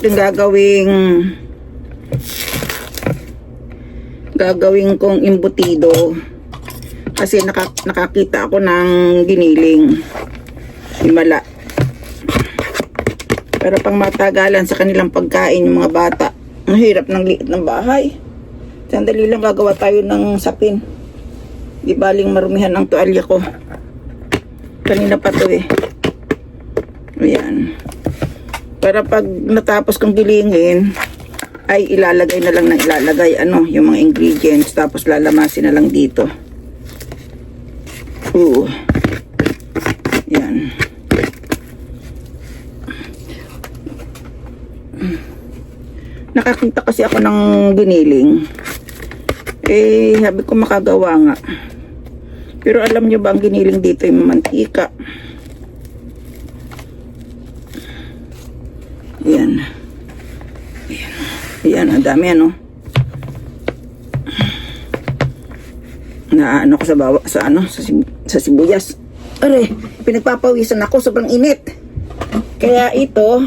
aking gagawing kong imbutido. Kasi nakakita ako ng giniling. Himala. Pero pang matagalan sa kanilang pagkain yung mga bata. Ang hirap ng liit ng bahay. Sandali lang gagawa tayo ng sapin. Di baling marumihan ang tuwalya ko. Kanina pa to eh. Ayan. Para pag natapos kong gilingin, ay ilalagay na lang ng ilalagay yung mga ingredients. Tapos lalamasin na lang dito. Ayan. Nakakita kasi ako ng giniling. Eh, sabi ko makagawa nga. Pero alam nyo ba ang giniling dito yung mantika? Ayan. Ayan. Ayan, ang dami Na ko sa sibuyas. Aray, pinagpapawisan ako, sobrang init. Kaya ito,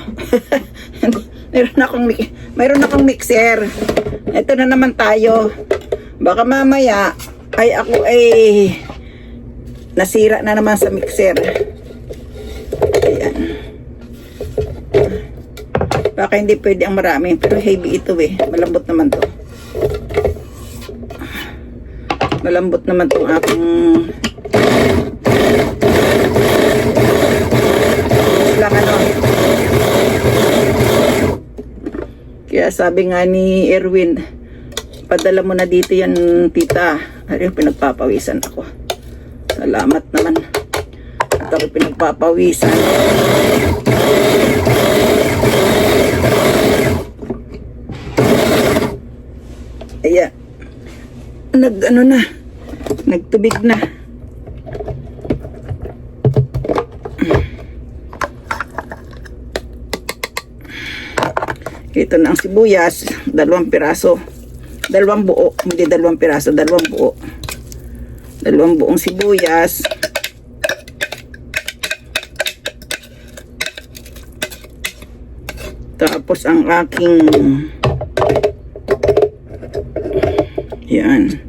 mayroon akong mixer. Ito na naman tayo. Baka mamaya ay ako ay nasira na naman sa mixer. Ayan. Baka hindi pwede ang marami, pero heavy ito eh. Malambot naman to. Malambot naman tong aking lang Kaya sabi nga ni Erwin, padala mo na dito yan, tita. Ay, pinagpapawisan ako. Salamat naman. At ako pinagpapawisan. Ayan. Nagtubig na. Ito na ang sibuyas, 2 piraso. 2 buo, hindi 2 piraso, 2 buo. 2 buong sibuyas. Tapos ang aking yan.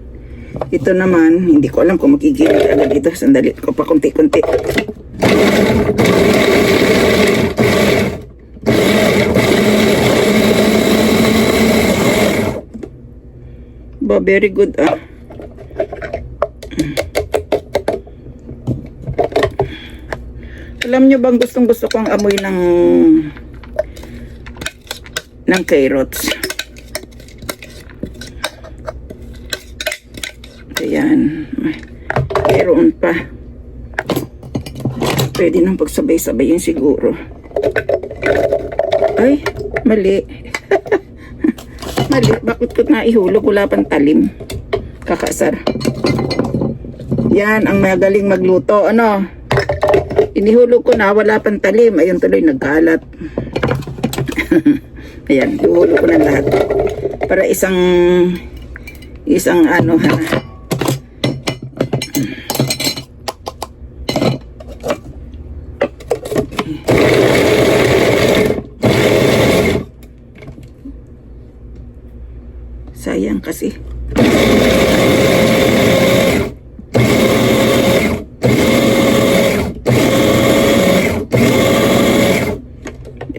Ito naman, hindi ko alam kung makikita agad dito. Sandali ko pa konti-konti. Ba, very good Alam nyo bang gustong-gusto ko ang amoy ng carrots. Ayan. Meron pa. Pwede nang pagsabay-sabayin siguro. Ay, mali. Mali. Bakit ko naihulog? Wala pang talim. Kakasar. Yan ang magaling magluto. Inihulog ko na, wala pang talim. Ayun tuloy, nagkalat. Ayan, ihulog ko na lahat. Para isang sayang kasi.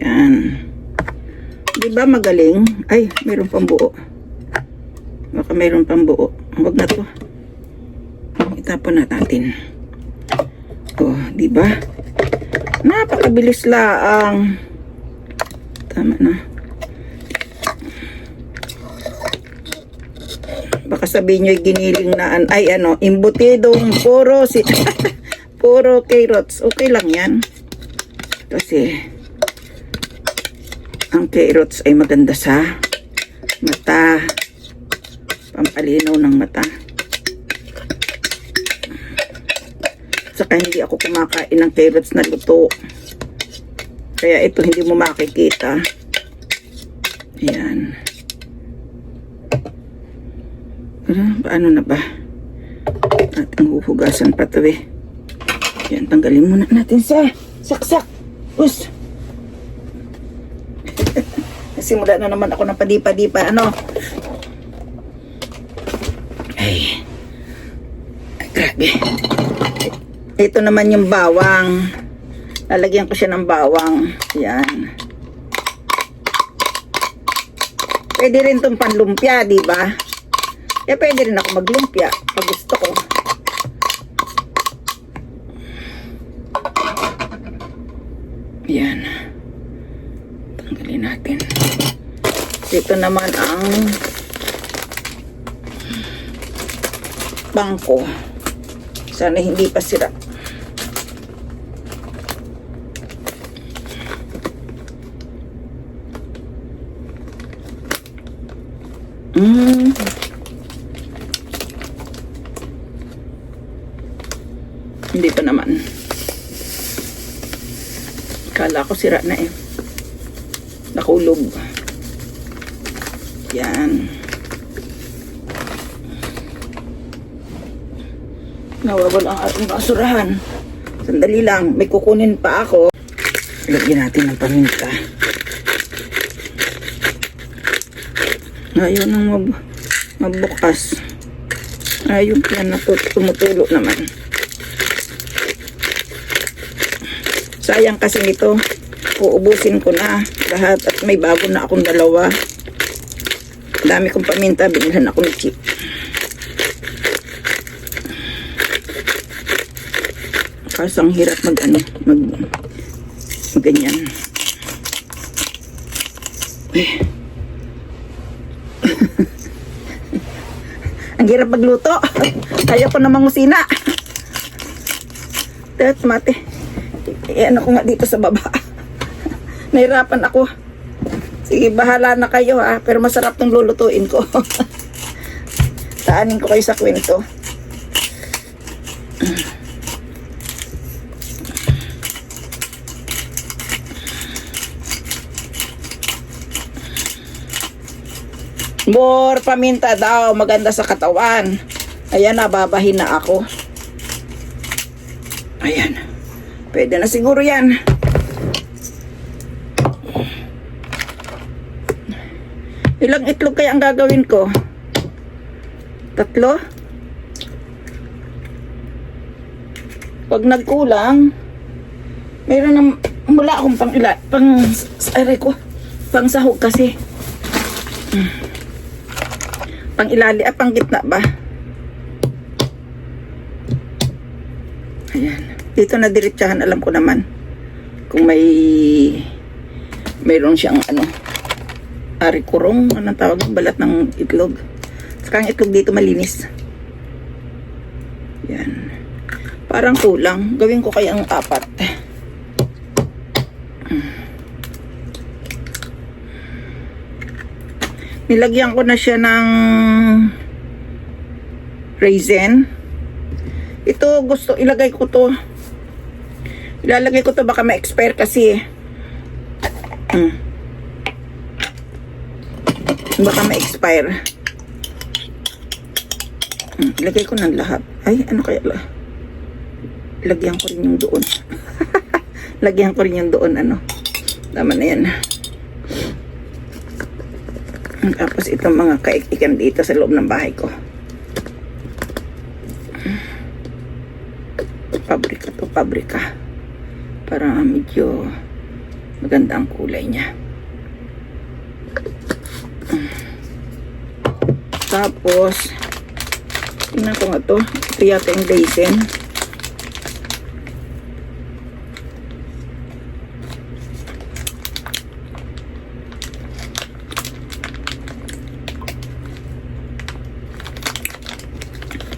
Yan. Diba magaling? Ay, mayroon pang buo. Baka mayroon pang buo. Huwag na to. Itapon na natin. Diba? Napakabilis lang. Tama na. Baka sabihin nyo giniling na imbutidong puro carrots. Okay lang yan. Kasi ang carrots ay maganda sa mata. Pampalinaw ng mata. Saka hindi ako kumakain ng carrots na luto. Kaya ito hindi mo makikita. Ayan. Paano na ba? Ating huhugasan pa ito eh. Yan, tanggalin muna natin sa saksak. Simula na naman ako ng padipa-dipa, ano? Ay, grabe. Ito naman yung bawang. Lalagyan ko siya ng bawang. Yan. Pwede rin itong panlumpia, di ba? Kaya pwede rin ako maglumpia pag gusto ko. Yan. Tanggalin natin. Ito naman ang bangko. Sana hindi pa sira. Hindi pa naman. Kala ko sira na eh. Nakulog. Yan. Nawawala ang ating basurahan. Sandali lang. May kukunin pa ako. Lagyan natin ng paminta. Ayaw nang mabukas. Ayaw yan na tumutulo naman. Sayang kasi nito. Uubusin ko na lahat at may bago na akong dalawa. Dami kong paminta. Binilhan ako ni Chip. Kaso ang hirap mag ganyan. Ang hirap magluto. Ayaw ko na mangusina. That's mate. Ano ko nga dito sa baba. Nahirapan ako. Sige, bahala na kayo ha. Pero masarap tong lulutuin ko. Taanin ko kayo sa kwento. More paminta daw, maganda sa katawan. Ayan, nababahin na ako. Ayan. Pwede na siguro yan. Ilang itlog kaya ang gagawin ko? 3? Pag nagkulang, mayroon na mula akong pang sahog kasi. Pang ilali, pang gitna ba? Ayan. Dito na diretsahan, alam ko naman. Kung mayroon siyang arikurong, anong tawag, balat ng itlog. Saka ang itlog dito malinis. Yan. Parang kulang. Gawin ko kaya ang 4. Nilagyan ko na siya ng raisin. Ito gusto, ilagay ko to. Ilalagay ko to baka ma-expire kasi. Baka ma-expire. Ilagay ko ng lahat. Ay, ano kaya? Lagyan ko rin yung doon. Lagyan ko rin yung doon, Tama na yan. Tapos itong mga kaikikan dito sa loob ng bahay ko. Pabrika. Para medyo maganda ang kulay niya. Tapos, tingnan ko nga to. Ito yata yung raisin.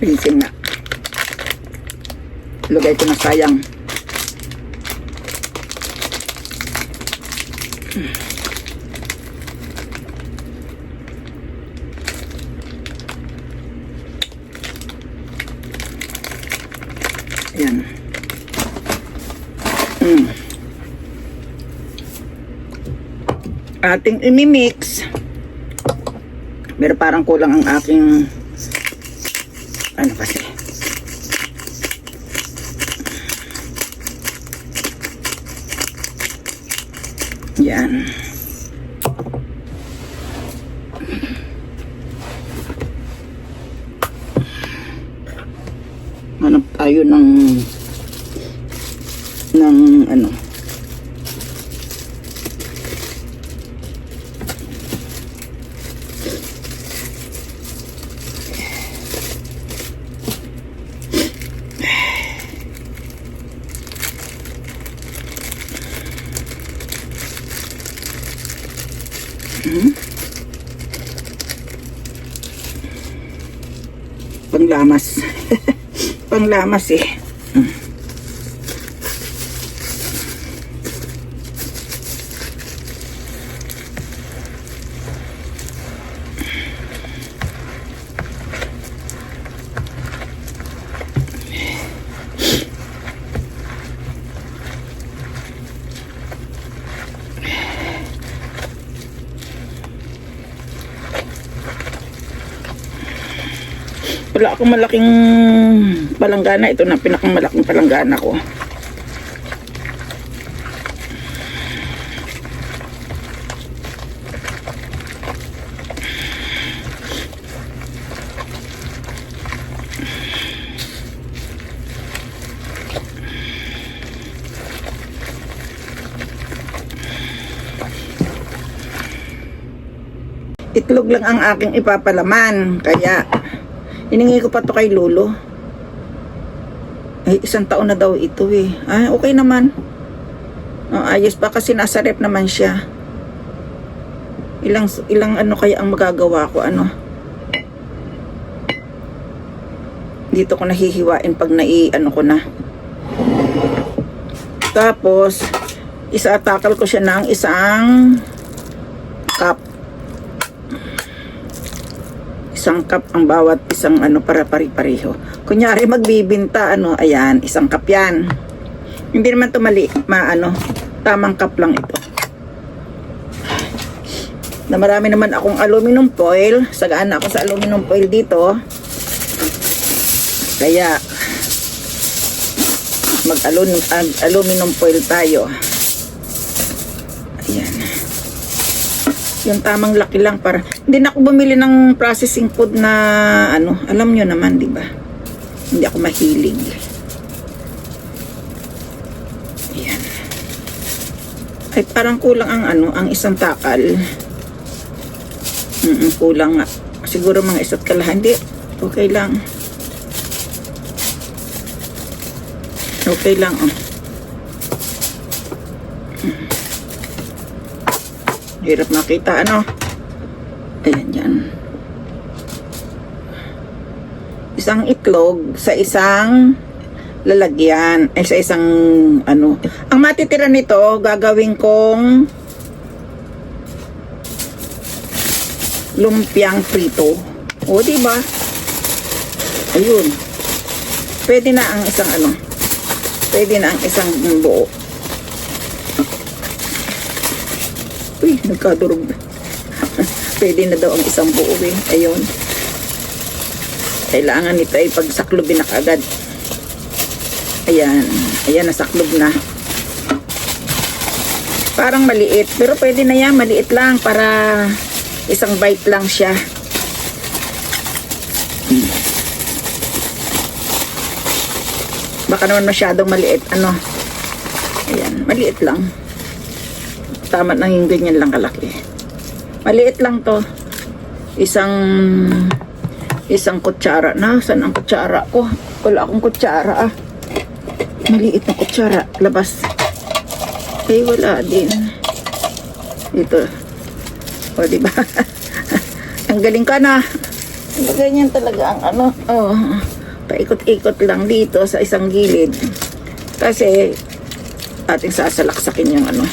Raisin na. Lugay ko na sayang. Ayan. Ating imimix. Pero parang kulang ang aking kasi. Yan. tayo ng ano. Panglamas. Panglamas eh. Wala akong malaking palanggana. Ito na pinakamalaking palanggana ko. Itlog lang ang aking ipapalaman. Kaya hiningi ko pa to kay Lolo. Ay, 1 taon na daw ito eh. Ah, okay naman. Ayos pa kasi nasa rep naman siya. Ilang ano kaya ang magagawa ko, ano? Dito ko nahihiwain pag ano ko na. Tapos, isa-atakal ko siya ng isang cup. Isang cup ang bawat isang ano para pari-pareho. Kunyari magbibinta ano, ayan, 1 cup yan. Hindi naman to tamang cup lang ito. Na marami naman akong aluminum foil, sagaan na ako sa aluminum foil dito. Kaya mag-aluminum foil tayo. Ayan. Yung tamang laki lang para hindi na ako bumili ng processing food na ano, alam nyo naman, di ba? Hindi ako mahilig. Ayan. Ay parang kulang ang ano, ang isang takal. Kulang nga. Siguro mga 1 kalahati. Hindi. Okay lang. Okay lang, oh. Hirap makita, ano? Ayan, yan. Isang itlog sa isang lalagyan. Ay, sa isang, ano. Ang matitira nito, gagawin kong lumpiang prito. O, diba? Ayun. Pwede na ang isang, ano. Pwede na ang isang buo. Uy, nagkadurog na. Pwede na daw ang isang buo eh. Ayun. Kailangan nito ay pagsaklobin na kaagad. Ayan. Ayan, nasaklob na. Parang maliit. Pero pwede na yan. Maliit lang para isang bite lang siya. Baka naman masyadong maliit. Ano? Ayan. Maliit lang. Tama na yung ganyan lang kalaki. Maliit lang to. Isang kutsara na. Saan ang kutsara ko? Wala akong kutsara ah. Maliit na kutsara. Labas. Eh, wala din. Ito. O, diba? Ang galing ka na. Ganyan talaga ang ano. Oh, paikot-ikot lang dito sa isang gilid. Kasi ating sasalaksakin yung ano.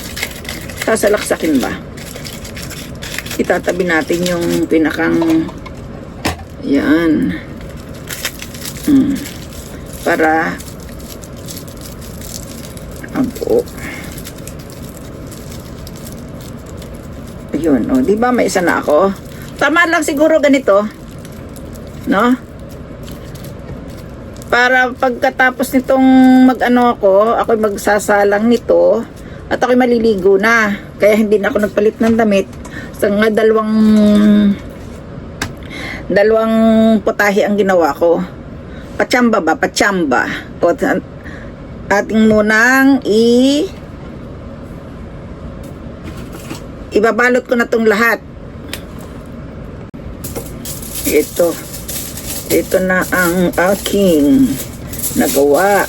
Sasalaksakin ba? Itatabi natin yung pinakang yan. Para buo. Ayun, oh, di ba may isa na ako? Tama lang siguro ganito. No? Para pagkatapos nitong mag-ano ako'y magsasalang nito at ako'y maliligo na. Kaya hindi na ako nagpalit ng damit. So nga dalawang putahe ang ginawa ko. Patsamba ba? Patsamba. O, ating munang ibabalot ko na tong lahat. Ito na ang aking nagawa.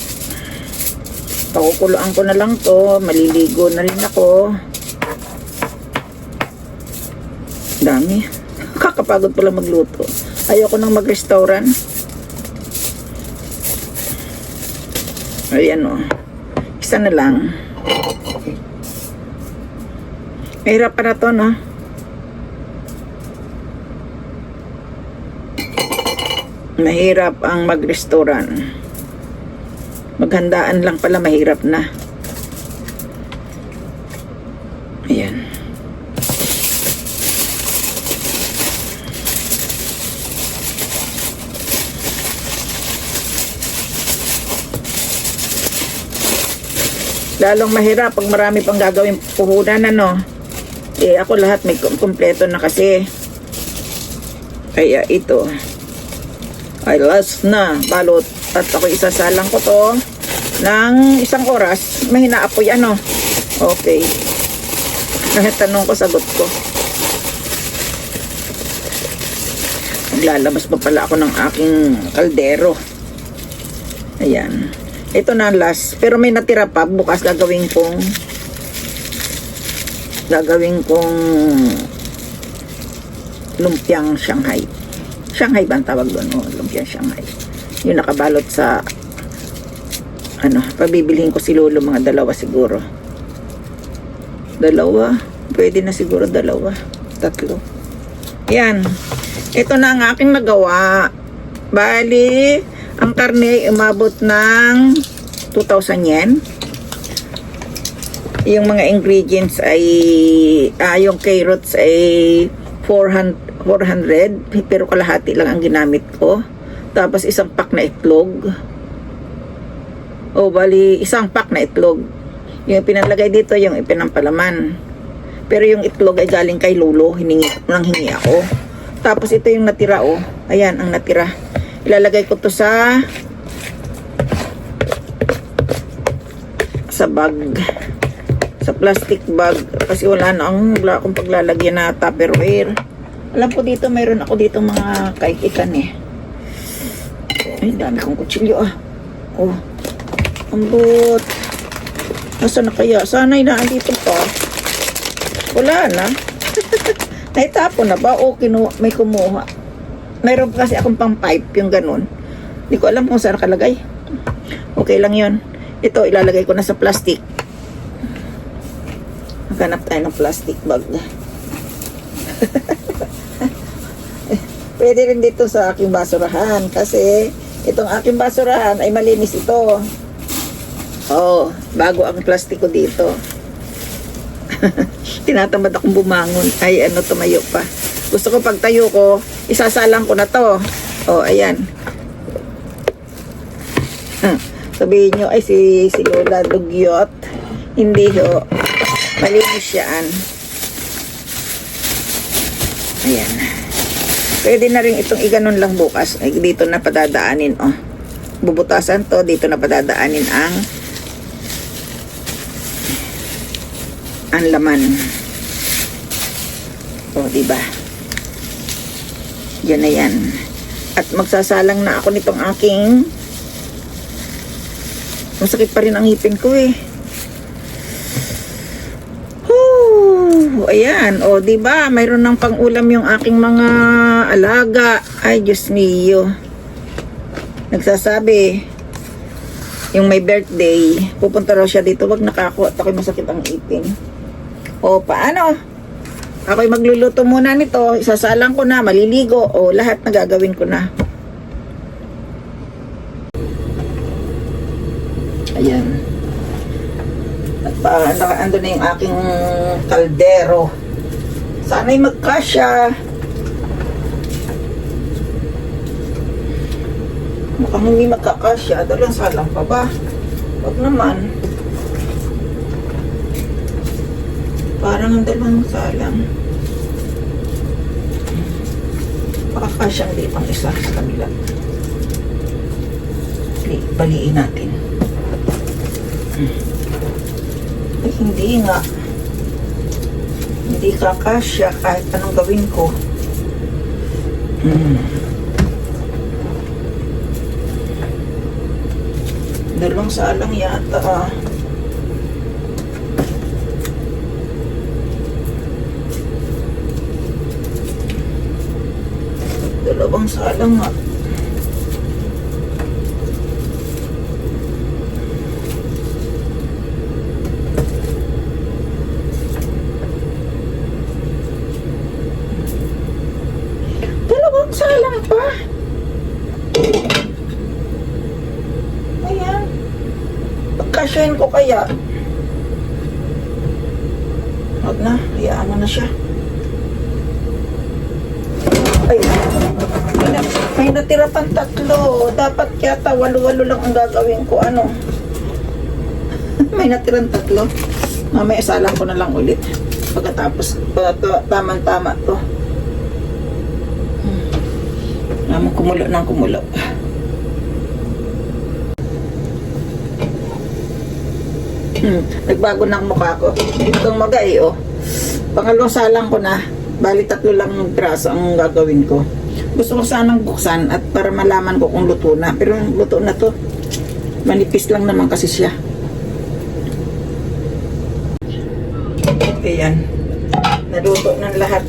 Pakukuluan ko na lang to. Maliligo na rin ako. Dami. Kakapagod pala magluto. Ayoko nang mag-restaurant. Ayan o. Isa na lang. Mahirap pa na to, no? Mahirap ang mag-restaurant. Maghandaan lang pala, mahirap na. Ayan. Lalong mahirap pag marami pang gagawin puhunan, ano. Ako lahat may kumpleto na kasi. Kaya ito ay last na balot. At ako isasalang ko to ng 1 oras. Mahina apoy, ano. Okay. Kahit tanong ko, sagot ko. Maglalabas pa pala ako ng aking kaldero. Ayan. Ito na last. Pero may natira pa. Bukas gagawin kong lumpiang Shanghai. Shanghai ba ang tawag doon? O, lumpiang Shanghai. Yung nakabalot sa pabibilhin ko si Lolo, mga 2 siguro. 2? Pwede na siguro 2. 3. Yan. Ito na ang aking nagawa. Bali, ang karne ay umabot ng 2,000 yen. Yung mga ingredients ay yung carrots ay 400, pero kalahati lang ang ginamit ko. Tapos 1 pack na itlog. Bali 1 pack na itlog. Yung pinalagay dito, yung ipinampalaman. Pero yung itlog ay galing kay Lolo, hingi ako. Tapos ito yung natira, ayan ang natira. Ilalagay ko to sa bag, sa plastic bag, kasi wala akong paglalagyan na Tupperware. Alam ko dito, mayroon ako dito mga kaikikan eh. Ay, dami kong kutsilyo ambot. Nasaan na kaya? Sana'y naandito pa. Wala na. Naitapon na ba? May kumuha. Mayroon kasi akong pang pipe, yung ganun. Hindi ko alam kung saan nakalagay. Okay lang yun. Ito, ilalagay ko na sa plastic. Maghanap tayo ng plastic bag. Pwede rin dito sa aking basurahan kasi itong aking basurahan ay malinis ito. Bago ang plastic ko dito. Tinatamad akong bumangon. Ay, tumayo pa. Gusto ko pag tayo ko, isasalang ko na to. Ayan. Sabihin nyo, ay si Lola dugyot. Hindi malinis yan. Ayan. Pwede na rin itong iganon lang bukas. Ay, dito na padadaanin, bubutasan to, dito na padadaanin ang laman. Diba? Yan na yan. At magsasalang na ako nitong aking, masakit pa rin ang ngipin ko eh. Ayan, diba? Mayroon ng pang-ulam yung aking mga alaga. Ay, Diyos mio. Nagsasabi, yung may birthday, pupunta raw siya dito. Wag nakakuha. Ako'y masakit ang ipin. Paano? Ako'y magluluto muna nito. Isasalang ko na, maliligo. Lahat na gagawin ko na. Ayan. Nakaando na yung aking kaldero. Sana'y magkasya. Mukhang hindi magkakasya. Dalang salang pa ba? Wag naman. Parang ang dalawang salang. Makakasyang di pang isa sa kabila. Baliin natin. Ay, hindi nga. Hindi kakasya kahit anong gawin ko. Dalawang salang yata. Dalawang salang nga. Dalawang salang pa. Ayan. Pagkasyahin ko kaya. Huwag na. Hayaan mo na siya. Ay. May natira pang 3. Dapat yata 8 lang ang gagawin ko. Ano? May natirang 3. Mamaya salang ko na lang ulit. Pagkatapos, tamang-tama to. Naman kumulo ng kumulo. Nagbago ng mukha ko. Itong magay, oh. Pangalawang salang ko na. Bali 3 lang ng braso ang gagawin ko. Gusto ko sanang buksan at para malaman ko kung luto na. Pero luto na to. Manipis lang naman kasi siya. Ayan. Naluto ng lahat.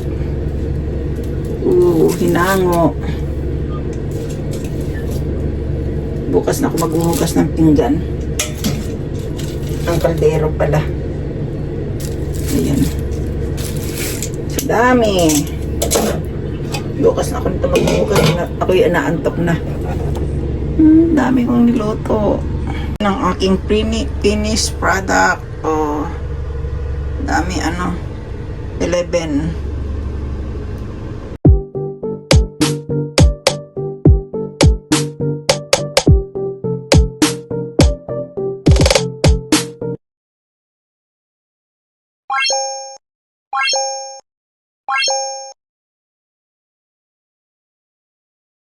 Hinango. Bukas na ako maghuhugas ng pinggan. Ang kaldero pala. Ayan. Sa dami. Bukas na ako nito maghuhugas. Ako'y naantok na. Dami kong niluto. Ng aking finished product. Dami 11.